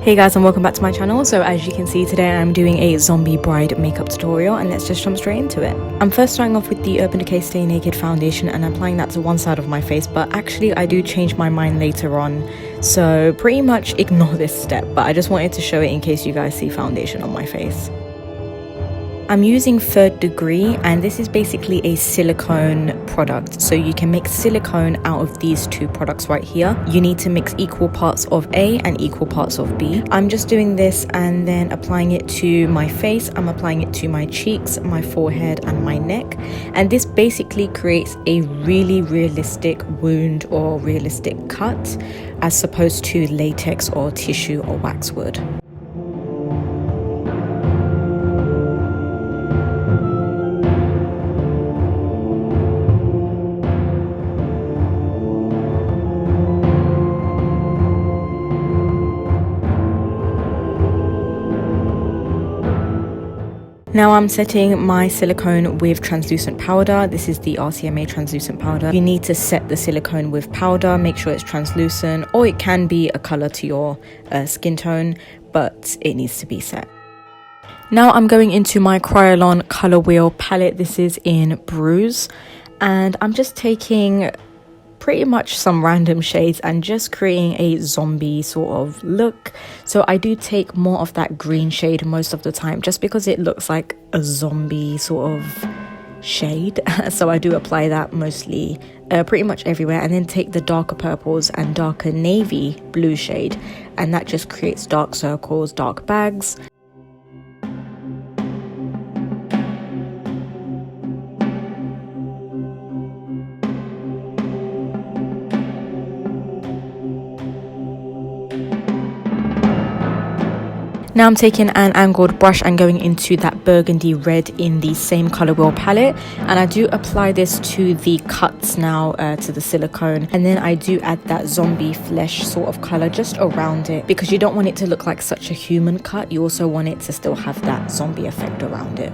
Hey guys, and welcome back to my channel. So as you can see, today I'm doing a zombie bride makeup tutorial, and let's just jump straight into it. I'm first starting off with the Urban Decay Stay Naked foundation and applying that to one side of my face, but actually I do change my mind later on, so pretty much ignore this step, but I just wanted to show it in case you guys see foundation on my face. I'm using 3rd Degree, and this is basically a silicone product, so you can make silicone out of these two products right here. You need to mix equal parts of A and equal parts of B. I'm just doing this and then applying it to my face. I'm applying it to my cheeks, my forehead and my neck, and this basically creates a really realistic wound or realistic cut as opposed to latex or tissue or wax would. Now I'm setting my silicone with translucent powder. This is the RCMA translucent powder. You need to set the silicone with powder, make sure it's translucent, or it can be a color to your skin tone, but it needs to be set. Now I'm going into my KRYOLAN color wheel palette. This is in BRUISE, and I'm just taking pretty much some random shades and just creating a zombie sort of look. So I do take more of that green shade most of the time just because it looks like a zombie sort of shade. So I do apply that mostly pretty much everywhere, and then take the darker purples and darker navy blue shade, and that just creates dark circles, dark bags. Now I'm taking an angled brush and going into that burgundy red in the same color wheel palette, and I do apply this to the cuts now, to the silicone, and then I do add that zombie flesh sort of color just around it, because you don't want it to look like such a human cut. You also want it to still have that zombie effect around it.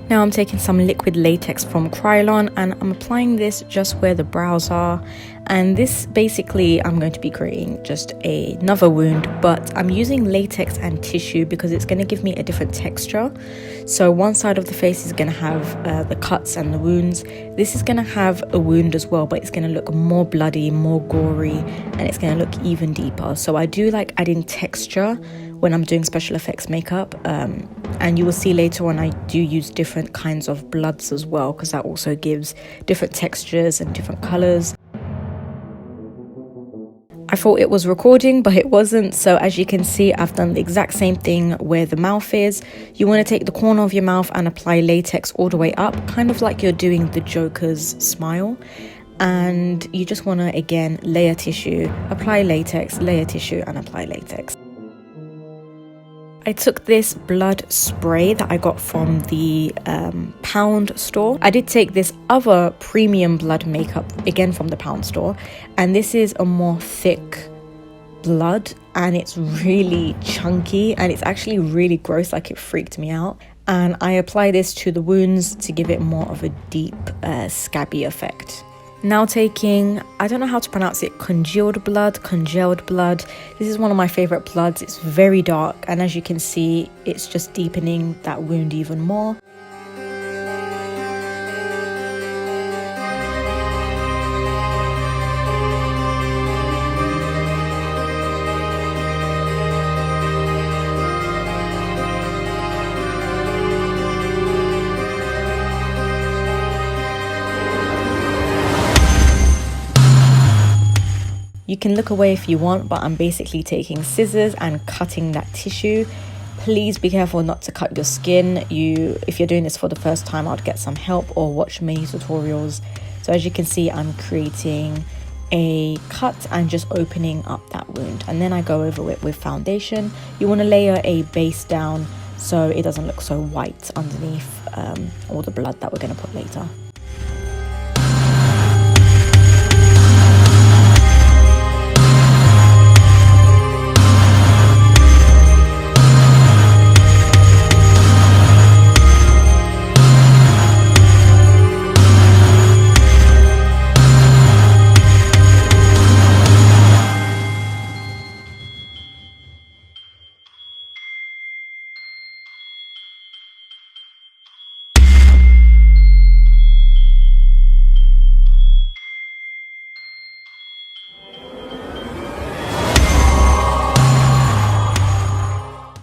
Now I'm taking some liquid latex from KRYOLAN, and I'm applying this just where the brows are, and this basically I'm going to be creating just another wound, but I'm using latex and tissue because it's going to give me a different texture. So one side of the face is going to have the cuts and the wounds. This is going to have a wound as well, but it's going to look more bloody, more gory, and it's going to look even deeper. So I do like adding texture when I'm doing special effects makeup, and you will see later on I do use different kinds of bloods as well, because that also gives different textures and different colors. I thought it was recording, but it wasn't. So as you can see, I've done the exact same thing where the mouth is. You want to take the corner of your mouth and apply latex all the way up, kind of like you're doing the Joker's smile. And you just want to, again, layer tissue, apply latex, layer tissue, and apply latex. I took this blood spray that I got from the Pound store. I did take this other premium blood makeup, again from the Pound store, and this is a more thick blood, and it's really chunky, and it's actually really gross, like it freaked me out. And I apply this to the wounds to give it more of a deep scabby effect. Now taking, I don't know how to pronounce it, congealed blood. This is one of my favorite bloods. It's very dark, and as you can see, it's just deepening that wound even more. You can look away if you want, but I'm basically taking scissors and cutting that tissue. Please be careful not to cut your skin. If you're doing this for the first time, I'd get some help or watch many tutorials. So as you can see, I'm creating a cut and just opening up that wound, and then I go over it with foundation. You want to layer a base down so it doesn't look so white underneath all the blood that we're going to put later.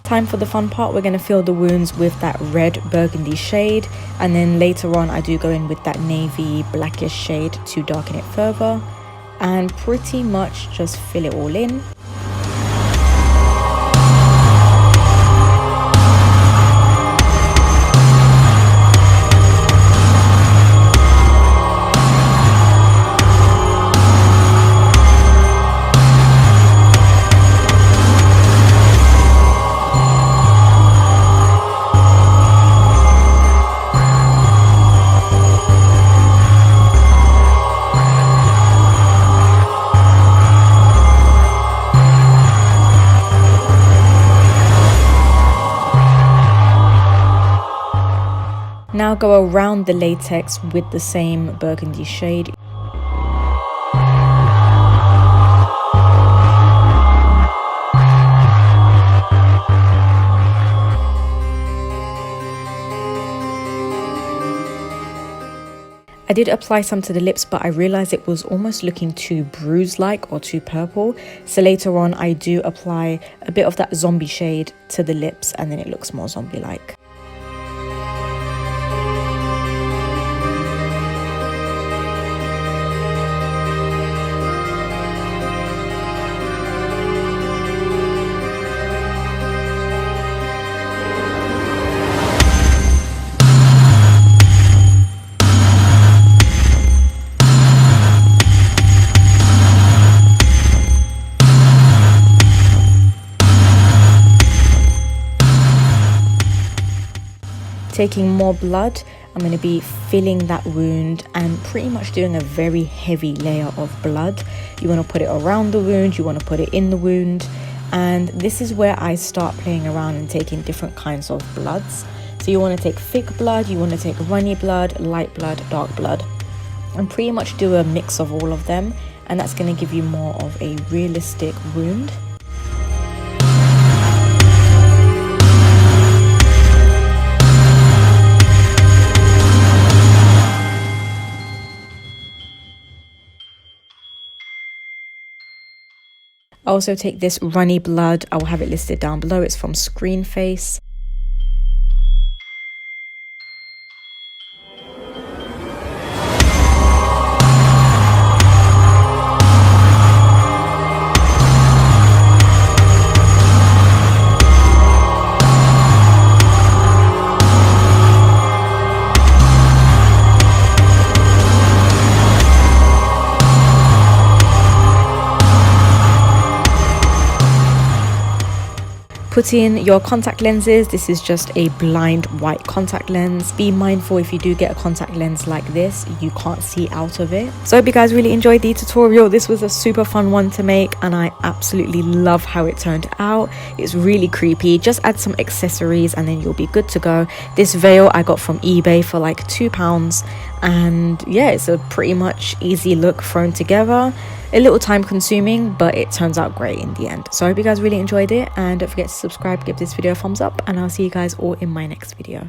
Time for the fun part. We're going to fill the wounds with that red burgundy shade, and then later on I do go in with that navy blackish shade to darken it further, and pretty much just fill it all in. Now go around the latex with the same burgundy shade. I did apply some to the lips, but I realized it was almost looking too bruise-like or too purple. So later on I do apply a bit of that zombie shade to the lips, and then it looks more zombie-like. Taking more blood, I'm going to be filling that wound and pretty much doing a very heavy layer of blood. You want to put it around the wound, you want to put it in the wound, and this is where I start playing around and taking different kinds of bloods. So you want to take thick blood, you want to take runny blood, light blood, dark blood, and pretty much do a mix of all of them, and that's going to give you more of a realistic wound. I also take this runny blood, I will have it listed down below, it's from Screen Face. Put in your contact lenses. This is just a blind white contact lens. Be mindful, if you do get a contact lens like this, you can't see out of it. So I hope you guys really enjoyed the tutorial. This was a super fun one to make, and I absolutely love how it turned out. It's really creepy. Just add some accessories and then you'll be good to go. This veil I got from eBay for like £2, and yeah, it's a pretty much easy look thrown together. A little time consuming, but it turns out great in the end. So I hope you guys really enjoyed it, and don't forget to subscribe, give this video a thumbs up, and I'll see you guys all in my next video.